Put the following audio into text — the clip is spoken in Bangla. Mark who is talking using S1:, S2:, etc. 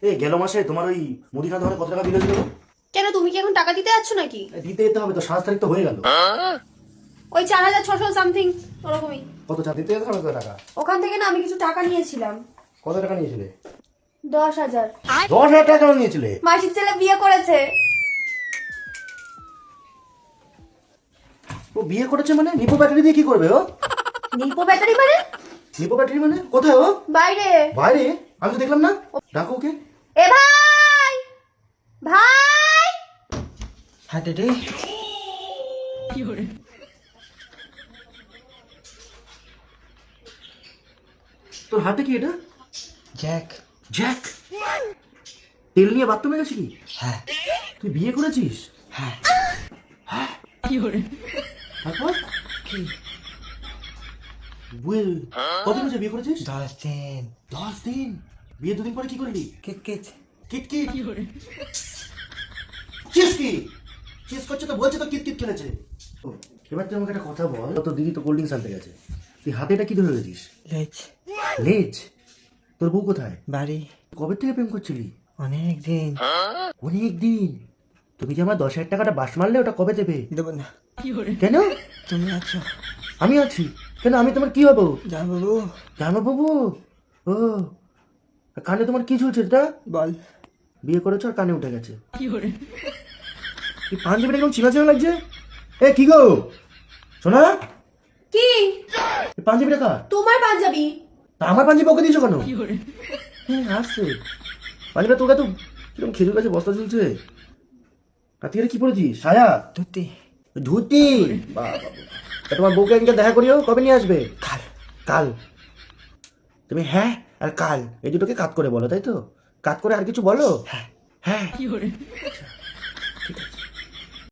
S1: এই গেল মাসে তোমার ওই মুদিখানা দোকানে কত টাকা বিল হয়েছিল গো?
S2: কেন, তুমি কি এখন টাকা দিতে যাচ্ছ নাকি?
S1: দিতে যেতে হবে তো, 7 তারিখ তো হয়ে গেল।
S2: ওই 4,600 সামথিং ওরকমই।
S1: কত দিতে যেতে হবে, কত টাকা?
S2: ওখান থেকে না আমি কিছু টাকা নিয়েছিলাম।
S1: কত টাকা নিয়েছিলে?
S2: 10,000।
S1: 10,000 টাকা কেন নিয়েছিলে?
S2: মাসির ছেলে বিয়ে করেছে।
S1: ও বিয়ে করেছে মানে? নিপো ব্যাটারি দিয়ে কি করবে ও?
S2: নিপো ব্যাটারি মানে?
S1: নিপো ব্যাটারি মানে কোথায় ও?
S2: বাইরে।
S1: বাইরে? আমি তো দেখলাম না। ডাকো ওকে।
S2: এ ভাই, ভাই।
S3: হাতে রে
S1: তোর হাতে কি এটা?
S3: জ্যাক।
S1: জ্যাক? তেল নিয়ে বাথরুমে গেছি কি?
S3: হ্যাঁ
S1: তুই বিয়ে করেছিস?
S3: হ্যাঁ।
S1: তারপর
S3: কি?
S1: কদিন হচ্ছে বিয়ে করেছিস?
S3: 10 দিন।
S1: 10 দিন? বিয়ে 2 দিন পরে কি করলি?
S3: কিট
S1: কিটকিট? চিজ কি? চিজ করছে তো, বলছে তো কিটকিট খেলেছে। ও, এবার তুই আমাকে একটা কথা বল, তোর দিদি তো কোল্ড ড্রিঙ্কস আনতে গেছে, তুই হাতে এটা কি ধরে রেখেছিস?
S3: লেজ।
S1: লেজ? তোর বউ কোথায়?
S3: বাড়ি।
S1: কবে থেকে প্রেম করছিলি?
S3: অনেক দিন।
S1: অনেক দিন? তুমি যে আমার 10,000 টাকাটা বাস মারলে, ওটা কবে দেবে?
S3: দেবো না।
S1: কেন?
S3: তুমি আছো।
S1: আমি আছি কেন? আমি তোমার কি হবো?
S3: যা বাবু।
S1: জানো বাবু? ও, আর কানে তোমার কি ঝুলছে এটা?
S3: বল।
S1: বিয়ে করেছো আর কানে উঠে গেছে। এই পাঞ্জাবিটা কেমন চিনা চিনা লাগছে। এ কি গো শোনা,
S2: কি?
S1: এই পাঞ্জাবিটা কার?
S2: তোমার পাঞ্জাবি।
S1: তা আমার পাঞ্জাবি ওকে দিয়েছো কেন? আসছে পাঞ্জাবিটা তোর কাছে কিরকম খেজুর গাছে বস্তা ঝুলছে। আর তুই এটা কি পড়েছিস? সায়া?
S3: ধুতি।
S1: ধুতি? বাহ বাহ বাহ। তা তোমার বউকে একদিন দেখা করিও, কবে নিয়ে আসবে?
S3: কাল।
S1: কাল? তুমি হ্যাঁ আর কাল এই দুটোকে কাত করে বলো, তাই তো? কাত করে আর কিছু বলো?
S3: হ্যাঁ।
S1: হ্যাঁ।